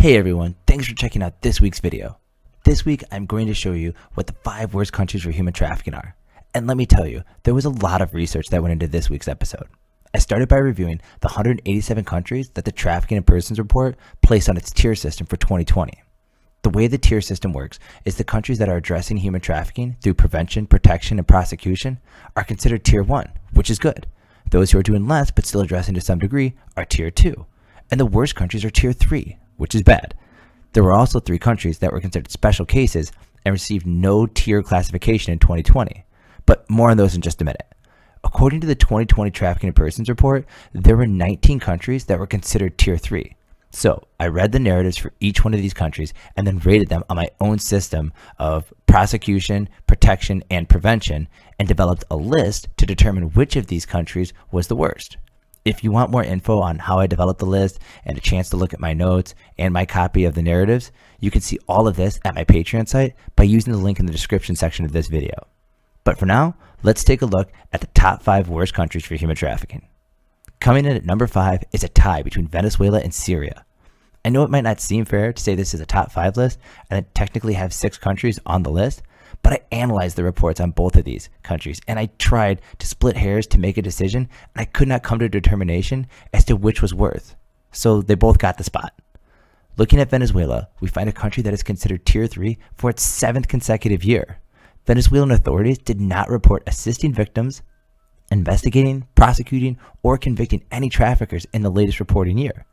Hey everyone, thanks for checking out this week's video. This week I'm going to show you what the 5 worst countries for human trafficking are. And let me tell you, there was a lot of research that went into this week's episode. I started by reviewing the 187 countries that the Trafficking in Persons report placed on its tier system for 2020. The way the tier system works is the countries that are addressing human trafficking through prevention, protection, and prosecution are considered tier 1, which is good. Those who are doing less but still addressing to some degree are tier 2. And the worst countries are tier 3, which is bad. There were also 3 countries that were considered special cases and received no tier classification in 2020, but more on those in just a minute. According to the 2020 Trafficking in Persons report, there were 19 countries that were considered tier 3. So I read the narratives for each one of these countries and then rated them on my own system of prosecution, protection, and prevention, and developed a list to determine which of these countries was the worst. If you want more info on how I developed the list and a chance to look at my notes and my copy of the narratives, you can see all of this at my Patreon site by using the link in the description section of this video. But for now, let's take a look at the top 5 worst countries for human trafficking. Coming in at number 5 is a tie between Venezuela and Syria. I know it might not seem fair to say this is a top 5 list and then technically have 6 countries on the list, but I analyzed the reports on both of these countries and I tried to split hairs to make a decision, and I could not come to a determination as to which was worth. So they both got the spot. Looking at Venezuela, we find a country that is considered tier 3 for its 7th consecutive year. Venezuelan authorities did not report assisting victims, investigating, prosecuting, or convicting any traffickers in the latest reporting year.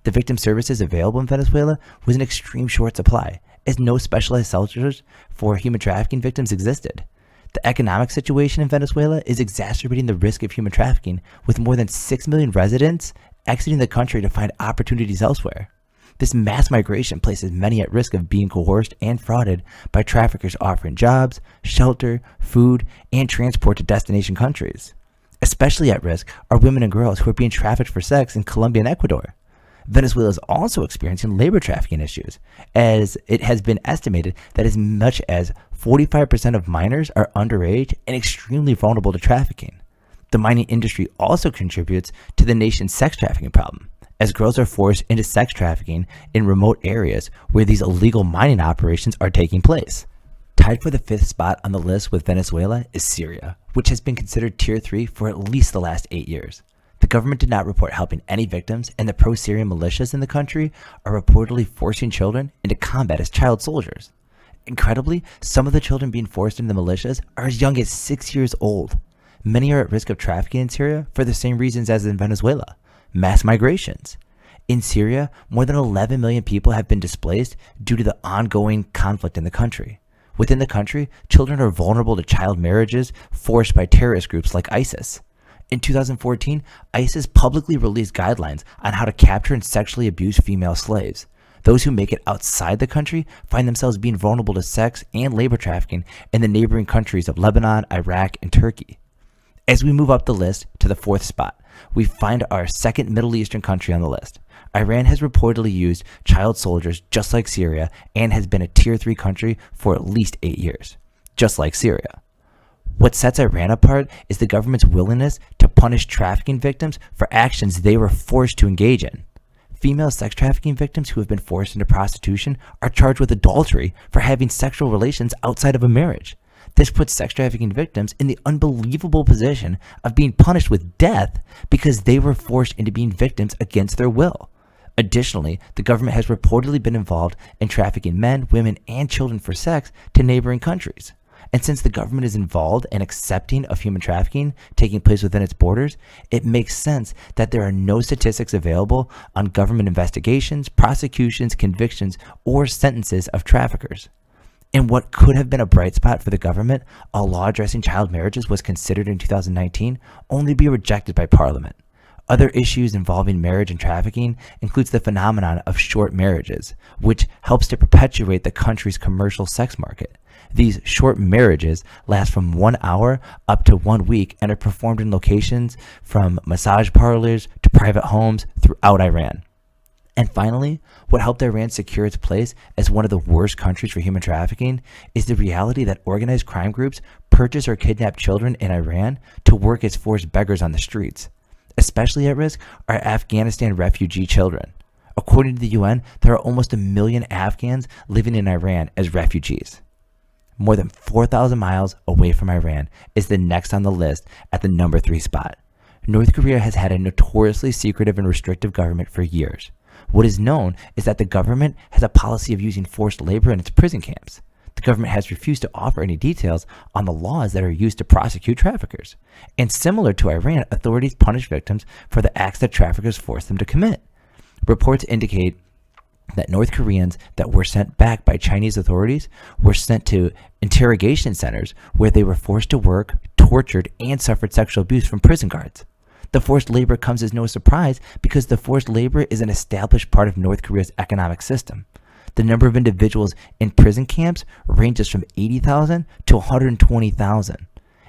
The victim services available in Venezuela was in extreme short supply, as no specialized shelters for human trafficking victims existed. The economic situation in Venezuela is exacerbating the risk of human trafficking, with more than 6 million residents exiting the country to find opportunities elsewhere. This mass migration places many at risk of being coerced and frauded by traffickers offering jobs, shelter, food, and transport to destination countries. Especially at risk are women and girls who are being trafficked for sex in Colombia and Ecuador. Venezuela is also experiencing labor trafficking issues, as it has been estimated that as much as 45% of minors are underage and extremely vulnerable to trafficking. The mining industry also contributes to the nation's sex trafficking problem, as girls are forced into sex trafficking in remote areas where these illegal mining operations are taking place. Tied for the 5th spot on the list with Venezuela is Syria, which has been considered tier 3 for at least the last 8 years. The government did not report helping any victims, and the pro-Syrian militias in the country are reportedly forcing children into combat as child soldiers. Incredibly, some of the children being forced into the militias are as young as 6 years old. Many are at risk of trafficking in Syria for the same reasons as in Venezuela: mass migrations. In Syria, more than 11 million people have been displaced due to the ongoing conflict in the country. Within the country, children are vulnerable to child marriages forced by terrorist groups like ISIS. In 2014, ISIS publicly released guidelines on how to capture and sexually abuse female slaves. Those who make it outside the country find themselves being vulnerable to sex and labor trafficking in the neighboring countries of Lebanon, Iraq, and Turkey. As we move up the list to the 4th spot, we find our second Middle Eastern country on the list. Iran has reportedly used child soldiers just like Syria and has been a tier 3 country for at least 8 years, just like Syria. What sets Iran apart is the government's willingness to punish trafficking victims for actions they were forced to engage in. Female sex trafficking victims who have been forced into prostitution are charged with adultery for having sexual relations outside of a marriage. This puts sex trafficking victims in the unbelievable position of being punished with death because they were forced into being victims against their will. Additionally, the government has reportedly been involved in trafficking men, women, and children for sex to neighboring countries. And since the government is involved and accepting of human trafficking taking place within its borders, it makes sense that there are no statistics available on government investigations, prosecutions, convictions, or sentences of traffickers. In what could have been a bright spot for the government, a law addressing child marriages was considered in 2019, only to be rejected by Parliament. Other issues involving marriage and trafficking includes the phenomenon of short marriages, which helps to perpetuate the country's commercial sex market. These short marriages last from 1 hour up to 1 week and are performed in locations from massage parlors to private homes throughout Iran. And finally, what helped Iran secure its place as one of the worst countries for human trafficking is the reality that organized crime groups purchase or kidnap children in Iran to work as forced beggars on the streets. Especially at risk are Afghanistan refugee children. According to the UN, there are almost 1 million Afghans living in Iran as refugees. More than 4,000 miles away from Iran is the next on the list at the number 3 spot. North Korea has had a notoriously secretive and restrictive government for years. What is known is that the government has a policy of using forced labor in its prison camps. The government has refused to offer any details on the laws that are used to prosecute traffickers. And similar to Iran, authorities punish victims for the acts that traffickers force them to commit. Reports indicate that North Koreans that were sent back by Chinese authorities were sent to interrogation centers where they were forced to work, tortured, and suffered sexual abuse from prison guards. The forced labor comes as no surprise because the forced labor is an established part of North Korea's economic system. The number of individuals in prison camps ranges from 80,000 to 120,000.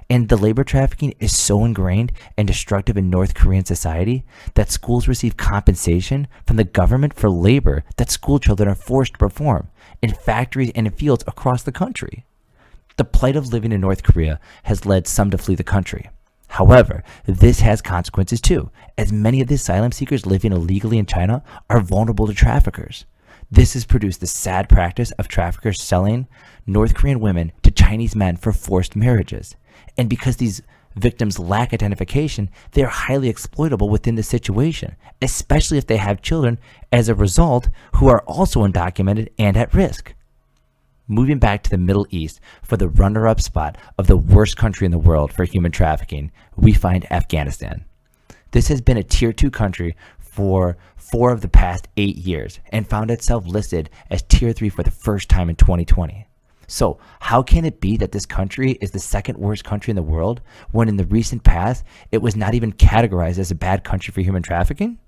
And the labor trafficking is so ingrained and destructive in North Korean society that schools receive compensation from the government for labor that school children are forced to perform in factories and in fields across the country. The plight of living in North Korea has led some to flee the country. However, this has consequences too, as many of the asylum seekers living illegally in China are vulnerable to traffickers. This has produced the sad practice of traffickers selling North Korean women to Chinese men for forced marriages. And because these victims lack identification, they are highly exploitable within the situation, especially if they have children as a result who are also undocumented and at risk. Moving back to the Middle East for the runner-up spot of the worst country in the world for human trafficking, we find Afghanistan. This has been a Tier 2 country for 4 of the past 8 years and found itself listed as Tier 3 for the first time in 2020. So how can it be that this country is the second worst country in the world when in the recent past it was not even categorized as a bad country for human trafficking?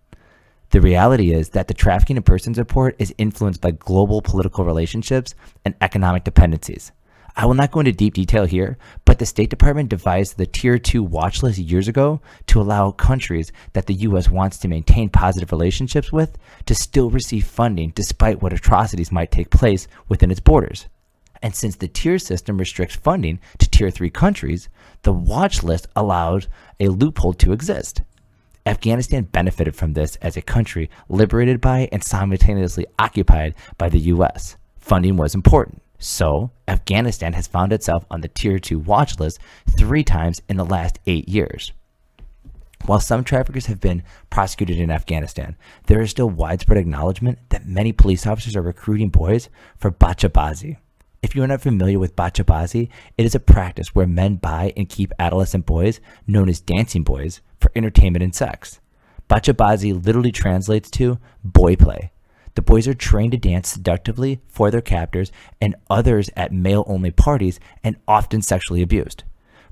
The reality is that the Trafficking in Persons report is influenced by global political relationships and economic dependencies. I will not go into deep detail here, but the State Department devised the Tier 2 watch list years ago to allow countries that the U.S. wants to maintain positive relationships with to still receive funding despite what atrocities might take place within its borders. And since the tier system restricts funding to Tier 3 countries, the watch list allows a loophole to exist. Afghanistan benefited from this as a country liberated by and simultaneously occupied by the U.S. Funding was important, so Afghanistan has found itself on the Tier 2 watch list 3 times in the last 8 years. While some traffickers have been prosecuted in Afghanistan, there is still widespread acknowledgement that many police officers are recruiting boys for bachabazi. If you are not familiar with bachabazi, it is a practice where men buy and keep adolescent boys, known as dancing boys, for entertainment and sex. Bachabazi literally translates to boy play. The boys are trained to dance seductively for their captors and others at male-only parties and often sexually abused.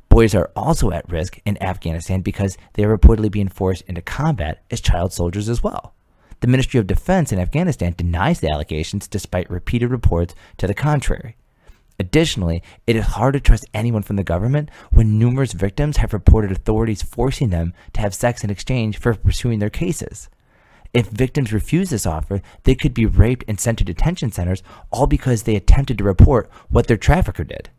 Boys are also at risk in Afghanistan because they are reportedly being forced into combat as child soldiers as well. The Ministry of Defense in Afghanistan denies the allegations despite repeated reports to the contrary. Additionally, it is hard to trust anyone from the government when numerous victims have reported authorities forcing them to have sex in exchange for pursuing their cases. If victims refuse this offer, they could be raped and sent to detention centers, all because they attempted to report what their trafficker did.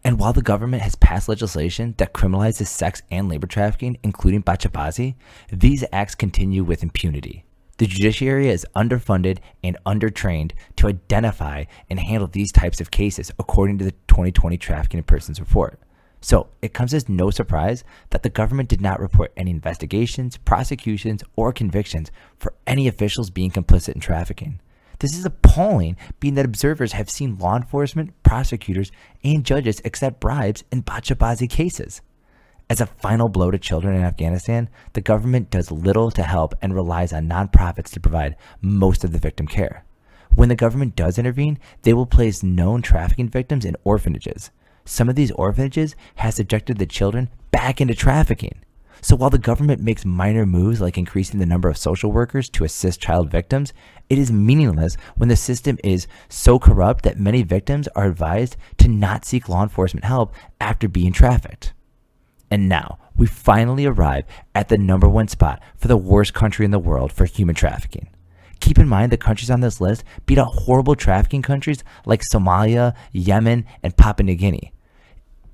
And while the government has passed legislation that criminalizes sex and labor trafficking, including bachabazi, these acts continue with impunity. The judiciary is underfunded and undertrained to identify and handle these types of cases, according to the 2020 Trafficking in Persons report. So it comes as no surprise that the government did not report any investigations, prosecutions, or convictions for any officials being complicit in trafficking. This is appalling, being that observers have seen law enforcement, prosecutors, and judges accept bribes in bachabazi cases. As a final blow to children in Afghanistan, the government does little to help and relies on nonprofits to provide most of the victim care. When the government does intervene, they will place known trafficking victims in orphanages. Some of these orphanages have subjected the children back into trafficking. So while the government makes minor moves like increasing the number of social workers to assist child victims, it is meaningless when the system is so corrupt that many victims are advised to not seek law enforcement help after being trafficked. And now, we finally arrive at the number 1 spot for the worst country in the world for human trafficking. Keep in mind the countries on this list beat out horrible trafficking countries like Somalia, Yemen, and Papua New Guinea.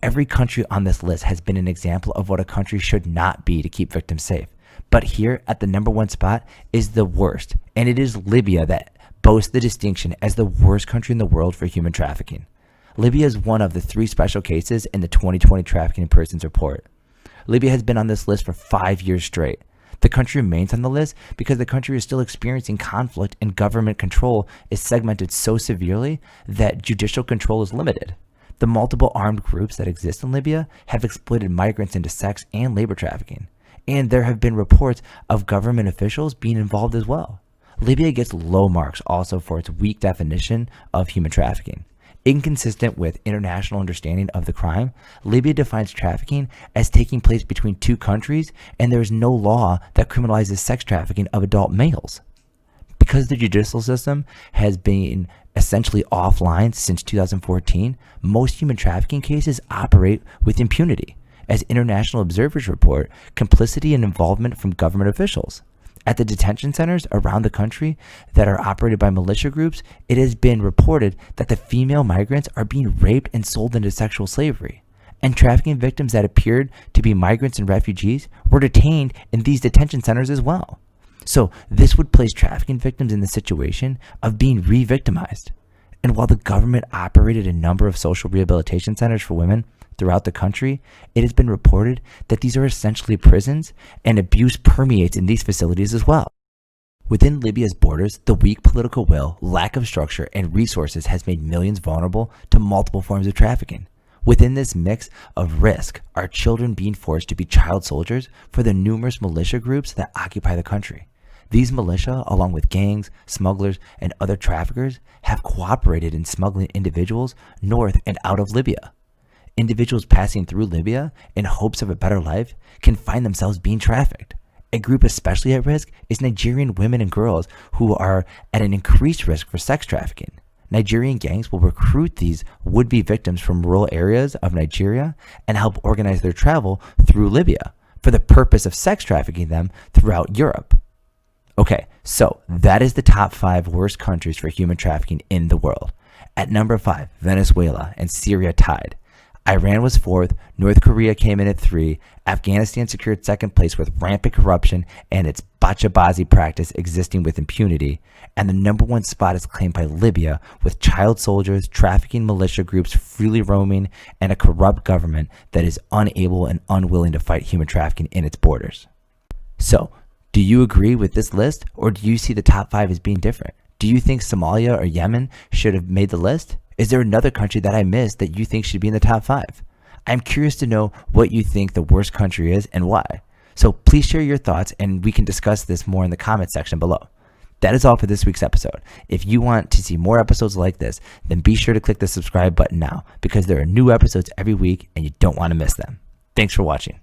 Every country on this list has been an example of what a country should not be to keep victims safe. But here at the number one spot is the worst, and it is Libya that boasts the distinction as the worst country in the world for human trafficking. Libya is one of the 3 special cases in the 2020 Trafficking in Persons report. Libya has been on this list for 5 years straight. The country remains on the list because the country is still experiencing conflict and government control is segmented so severely that judicial control is limited. The multiple armed groups that exist in Libya have exploited migrants into sex and labor trafficking, and there have been reports of government officials being involved as well. Libya gets low marks also for its weak definition of human trafficking. Inconsistent with international understanding of the crime, Libya defines trafficking as taking place between 2 countries, and there is no law that criminalizes sex trafficking of adult males. Because the judicial system has been essentially offline since 2014, most human trafficking cases operate with impunity. As international observers report, complicity and involvement from government officials. At the detention centers around the country that are operated by militia groups, it has been reported that the female migrants are being raped and sold into sexual slavery. And trafficking victims that appeared to be migrants and refugees were detained in these detention centers as well. So this would place trafficking victims in the situation of being re-victimized. And while the government operated a number of social rehabilitation centers for women throughout the country, it has been reported that these are essentially prisons, and abuse permeates in these facilities as well. Within Libya's borders, the weak political will, lack of structure, and resources has made millions vulnerable to multiple forms of trafficking. Within this mix of risk are children being forced to be child soldiers for the numerous militia groups that occupy the country. These militia, along with gangs, smugglers, and other traffickers, have cooperated in smuggling individuals north and out of Libya. Individuals passing through Libya in hopes of a better life can find themselves being trafficked. A group especially at risk is Nigerian women and girls who are at an increased risk for sex trafficking. Nigerian gangs will recruit these would-be victims from rural areas of Nigeria and help organize their travel through Libya for the purpose of sex trafficking them throughout Europe. Okay, so that is the top 5 worst countries for human trafficking in the world. At number 5, Venezuela and Syria tied. Iran was 4th, North Korea came in at 3, Afghanistan secured 2nd place with rampant corruption and its bachabazi practice existing with impunity, and the number 1 spot is claimed by Libya with child soldiers, trafficking militia groups freely roaming, and a corrupt government that is unable and unwilling to fight human trafficking in its borders. So, do you agree with this list, or do you see the top 5 as being different? Do you think Somalia or Yemen should have made the list? Is there another country that I missed that you think should be in the top 5? I'm curious to know what you think the worst country is and why. So please share your thoughts and we can discuss this more in the comment section below. That is all for this week's episode. If you want to see more episodes like this, then be sure to click the subscribe button now because there are new episodes every week and you don't want to miss them. Thanks for watching.